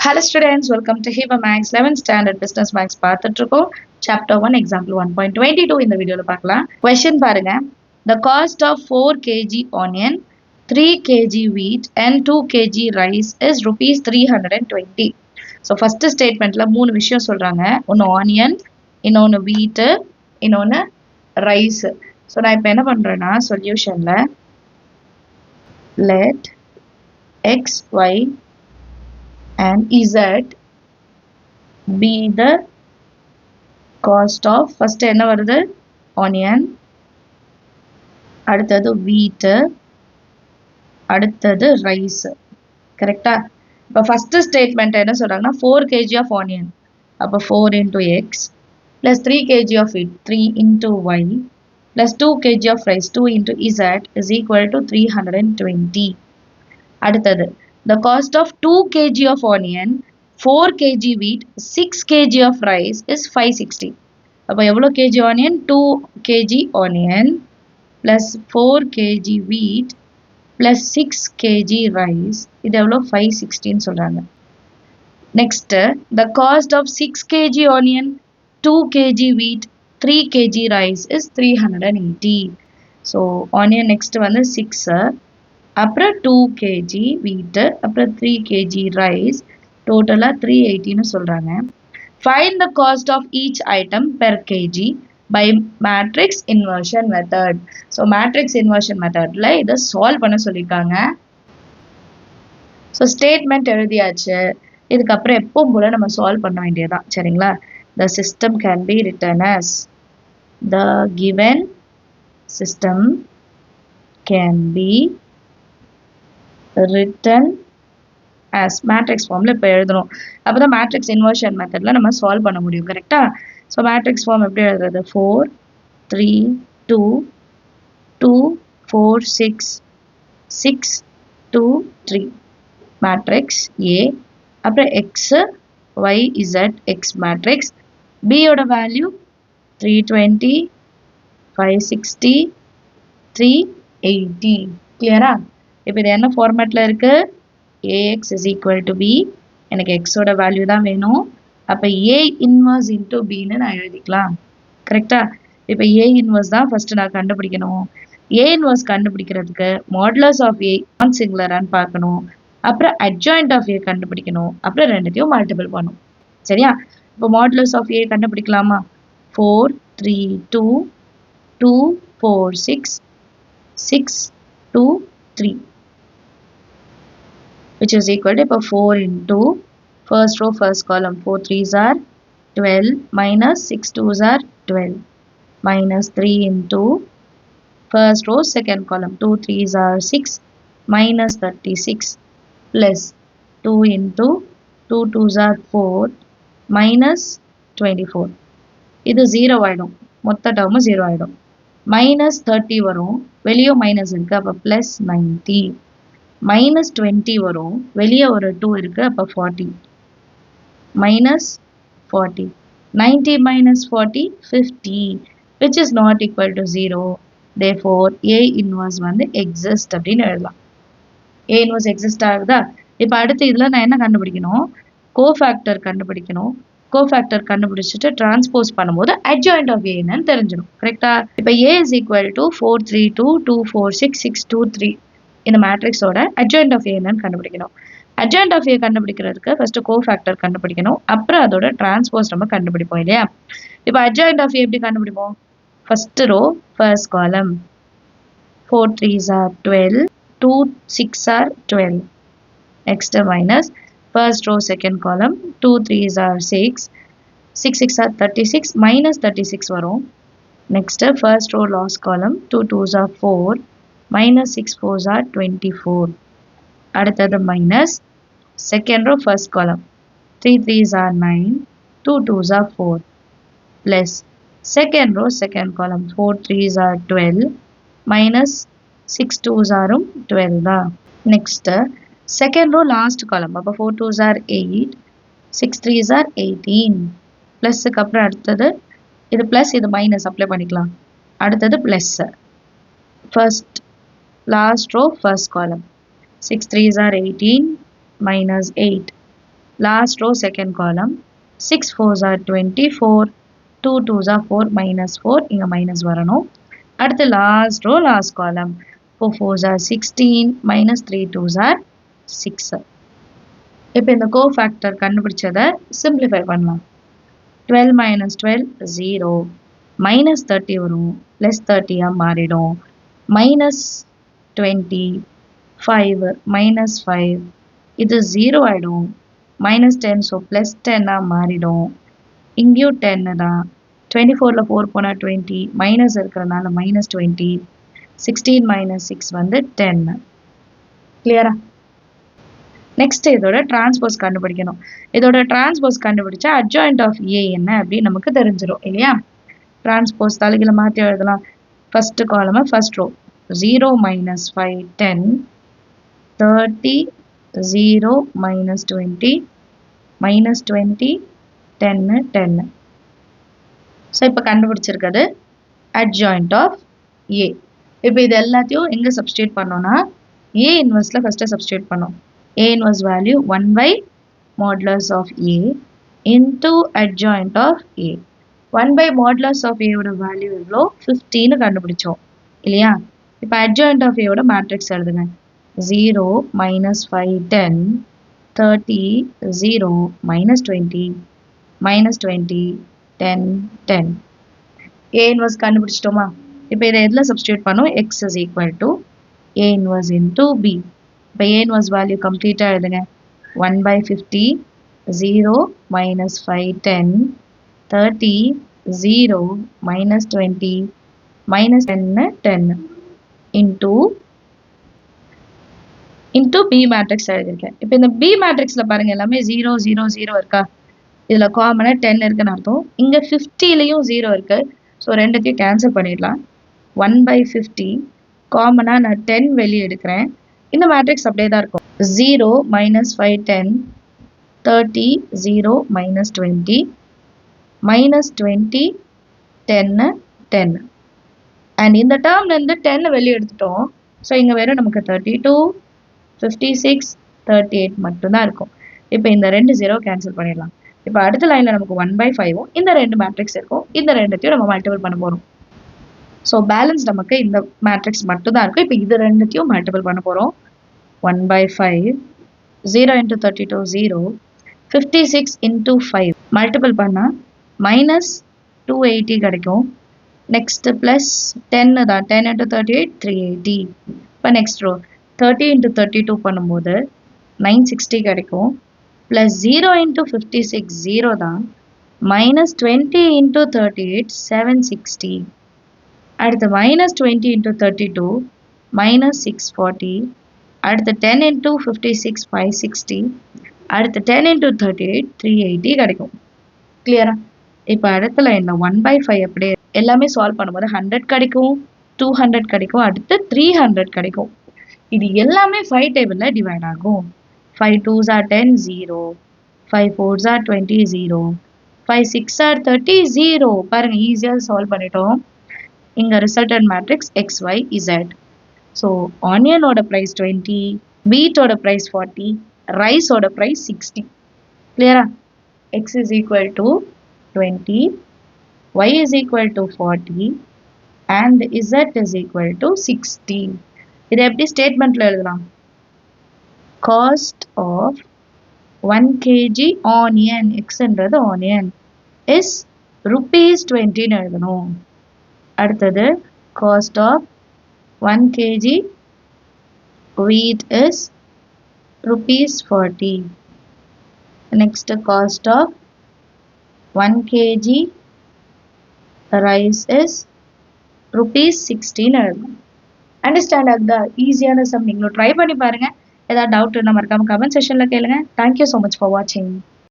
Hello students, welcome to Hiva Max 11th Standard Business Max பார்த்துட்டு இருக்கோம். Chapter 1 Example 1.22 இந்த வீடியோல பார்க்கலாம். Question பாருங்க. The cost of 4 kg onion, 3 kg wheat and 2 kg rice is rupees 320. So first statementல மூணு விஷயம் சொல்றாங்க. ஒன்னு ஆனியன், இன்னொன்னு wheat, இன்னொன்னு rice. So நான் இப்போ என்ன பண்றேன்னா சொல்யூஷன்ல let x, y and z be the cost of first என்ன வருது onion, அடுத்தது wheat, அடுத்தது rice. கரெக்டா? இப்போ first statement என்ன சொல்றாங்கன்னா 4 kg of onion அப்போ 4 into x plus 3 kg of wheat 3 into y plus 2 kg of rice 2 into z is equal to 320. அடுத்தது the cost of 2 kg of onion, 4 kg wheat, 6 kg of rice is 560. அப்போ எவ்வளோ kg onion? 2 kg onion plus 4 kg wheat plus 6 kg rice. இது எவ்வளோ? 560 சொல்றாங்க. Next, the cost of 6 kg onion, 2 kg wheat, 3 kg rice is 380. So, onion next வந்து 6. அப்புறம் 2 kg wheat, அப்புறம் 3 kg rice, டோட்டலா 380 சொல்றாங்க. Find the cost of each item per kg by matrix inversion method. So matrix inversion methodல இதை solve பண்ண சொல்லிருக்காங்க. So statement எழுதியாச்சு. இதுக்கப்புறம் எப்பவும் போல நம்ம solve பண்ண வேண்டியதான். சரிங்களா? The system can be written as the given system can be written as matrix formல இப்போ எழுதணும். அப்பதான் matrix inversion methodல நம்ம solve பண்ண முடியும். கரெக்டா? So matrix form எப்படி எழுதுறது? 4 3 2 2 4 6 6 2 3 matrix A, அப்புறம் x y z x matrix. B ஓட value 320 560 380. கிளியரா? இப்போ இது என்ன ஃபார்மேட்ல இருக்கு? ax is equal to b. எனக்கு x ஓட வேல்யூ தான் வேணும். அப்போ a inverse into b ன்னு நான் எழுதிக்கலாம். கரெக்டா? இப்போ a inverse தான் ஃபர்ஸ்ட் நான் கண்டுபிடிக்கணும். a inverse கண்டுபிடிக்கிறதுக்கு modulus of a non singular ஆன்னு பார்க்கணும். அப்புறம் adjoint of a கண்டுபிடிக்கணும். அப்புறம் ரெண்டுத்தையும் மல்டிபிள் பண்ணணும். சரியா? இப்போ modulus of a கண்டுபிடிக்கலாமா? 4 3 2 2 4 6 6 2 3 which is equal to 4 into first row first column 4 3s are 12 minus 6 2s are 12 minus 3 into first row second column 2 3s are 6 minus 36 plus 2 into 2 2s are 4 minus 24. இது 0 ஆயிடும். மொத்த term 0 ஆயிடும். minus 30 வரும். வெளியே minus இருக்கு. அப்போ plus 90. minus 20 வரும். வெளியே ஒரு 2 இருக்கு. அப்போ 40. minus 40. 90 minus 40 50 which is not equal to 0. Therefore A inverse வந்து exist அப்படின்னு எழுதலாம். A inverse exist ஆகுதா? இப்போ அடுத்து இதில் நான் என்ன கண்டுபிடிக்கணும்? கோஃபேக்டர் கண்டுபிடிக்கணும். கோஃபேக்டர் கண்டுபிடிச்சிட்டு டிரான்ஸ்போஸ் பண்ணும்போது adjoint of A என்னன்னு தெரிஞ்சிடும். கரெக்டா? இப்போ A is equal to 4 3 2 2 4 6 6 2 3 இந்த மேட்ரிக்ஸோட adjoint of A என்னன்னு கண்டுபிடிக்கணும். adjoint of A கண்டுபிடிக்கிறதுக்கு ஃபர்ஸ்ட் கோஃபேக்டர் கண்டுபிடிக்கணும். அப்புறம் அதோட டிரான்ஸ்போஸ் நம்ம கண்டுபிடிப்போம் இல்லையா? இப்போ adjoint of A எப்படி கண்டுபிடிப்போம்? ஃபர்ஸ்ட் ரோ ஃபர்ஸ்ட் காலம் 4 3s are 12 2 6 are 12. Next minus first row second column 2 3s are 6 6 6 are 36 minus 36 வரும். Next first row last column 2 2s are 4 minus 6 4s are 24. அடுத்தது minus second row first column 3 3s are 9 2 2s are 4 plus second row second column 4 3s are 12 minus 6 2s are 12 தான். Next second row last column அப்போ 4 2s are 8 6 3s are 18 ப்ளஸ்க்கு அப்புறம் அடுத்தது இது plus இது minus apply பண்ணிக்கலாம். அடுத்தது plus first last row first column 6 3s are 18 minus 8 last row second column 6 4s are 24 2 2s are 4 minus 4 இங்க minus வரணும் அடுத்து last row last column 4 4s are 16 minus 3 2s are 6 இப்போ இந்த cofactor கண்டுபிடிச்சதை simplify பண்ணலாம் 12 minus 12 0 minus 30 வரும் plus 30 ஆ மாறிடும் minus 20 5 minus 5 இது 0 ஆயிடும் minus 10 so plus 10 ஆ மாறிடும் இங்கேயும் 10 தான் 24ல 4 போனா 20 மைனஸ் இருக்கிறனால minus 20 16 minus 6 வந்து 10 கிளியரா நெக்ஸ்ட் இதோட டிரான்ஸ்போஸ் கண்டுபிடிக்கணும் இதோட டிரான்ஸ்போஸ் கண்டுபிடிச்சா adjoint of A என்ன அப்படி நமக்கு தெரிஞ்சிரும் இல்லையா டிரான்ஸ்போஸ் தலைகீழ மாத்தி எழுதலாம் first காலமை first row 0 minus 5 10 30 0 minus 20 minus 20 10 10 so இப்போ கண்டுபிடிச்சிருக்கிறது adjoint of A இப்போ இது எல்லாத்தையும் எங்கே சப்ஸ்டியூட் பண்ணோம்னா A இன்வெர்ஸில் ஃபஸ்ட்டு சப்ஸ்டியூட் பண்ணோம் A inverse value 1 by modulus of A into adjoint of A 1 by modulus of A ஓட value எவ்வளோ 15 கண்டுபிடிச்சோம் இல்லையா இப்போ adjoint of A ஓட மேட்ரிக்ஸ் எழுதுங்க 0 minus 5 10 30 0 minus 20 minus 20 10 10 A inverse கண்டுபிடிச்சிட்டோமா இப்போ இதை எதில் சப்ஸ்டியூட் பண்ணோம் x is equal to A inverse into B இப்போ A inverse value கம்ப்ளீட்டாக எழுதுங்க 1 by 50 0 minus 5 10 30 0 minus 20 minus 10 10 into B matrix எழுதியிருக்கேன் இப்போ இந்த B மேட்ரிக்ஸில் பாருங்க எல்லாமே 0 0 0 இருக்கா இதில் காமனாக 10 இருக்குன்னு அர்த்தம் இங்கே 50லையும் 0 இருக்கு ஸோ ரெண்டுத்தையும் கேன்சல் பண்ணிடலாம் 1 by 50 காமனாக நான் 10 வெளியே எடுக்கிறேன் இந்த மேட்ரிக்ஸ் அப்படியே தான் இருக்கும் 0 minus 5 10 30 0 minus 20 minus 20 10 10 அண்ட் இந்த டேர்ம்லேருந்து 10 வெளியே எடுத்துட்டோம் ஸோ இங்கே வெறும் நமக்கு 32 56 38 மட்டும்தான் இருக்கும் இப்போ இந்த ரெண்டு 0 கேன்சல் பண்ணிடலாம் இப்போ அடுத்த லைனில் நமக்கு 1 by 5ம் இந்த ரெண்டு மேட்ரிக்ஸ் இருக்கும் இந்த ரெண்டுத்தையும் நம்ம மல்டிபிள் பண்ண போகிறோம் ஸோ பேலன்ஸ் நமக்கு இந்த மேட்ரிக்ஸ் மட்டும் தான் இருக்கும் இப்போ இது ரெண்டுத்தையும் மல்டிபிள் பண்ண போகிறோம் 1 by 5 0 into 32 0 56 into 5 மல்டிபிள் பண்ணால் minus 280 கிடைக்கும் நெக்ஸ்ட் ப்ளஸ் 10 தான் 10 into 38 380 இப்போ நெக்ஸ்ட் ரோ 30 into 32 பண்ணும்போது 960 கிடைக்கும் ப்ளஸ் 0 into 56 0 தான் minus 20 into 38 760 அடுத்து minus 20 into 32 minus 640 அடுத்து 10 into 56 560 அடுத்து 10 into 38 380 கிடைக்கும் கிளியரா இப்போ அடுத்த லைனில் 1 by 5 அப்படியே எல்லாமே சால்வ் பண்ணும்போது 100 கிடைக்கும் 200 கிடைக்கும் அடுத்து 300 கிடைக்கும் இது எல்லாமே 5 டேபிளில் டிவைட் ஆகும் 5 2s are 10 0 5 4s are 20 0 5 6 are 30 0 பாருங்க ஈஸியாக சால்வ் பண்ணிட்டோம் இங்கே resultant matrix XY Z so ஆனியனோட ப்ரைஸ் 20 வீட்டோட ப்ரைஸ் 40 ரைஸோட ப்ரைஸ் 60 கிளியரா X is equal to 20 Y is equal to 40 and Z is equal to 60 இதை எப்படி ஸ்டேட்மெண்ட்டில் எழுதலாம் காஸ்ட் ஆஃப் 1 kg ஆனியன் எக்ஸ்ன்றது ஆனியன் இஸ் ₹20 எழுதணும் அடுத்தது cost of 1 kg wheat is ₹40 next cost of 1 kg rice is ₹16 எழுதணும் understand ஆகுதா ஈஸியான சம் நீங்களும் ட்ரை பண்ணி பாருங்க ஏதாவது டவுட் இருந்தால் மறக்காம கமெண்ட் செக்ஷனில் கேளுங்க தேங்க்யூ ஸோ மச் ஃபார் வாட்சிங்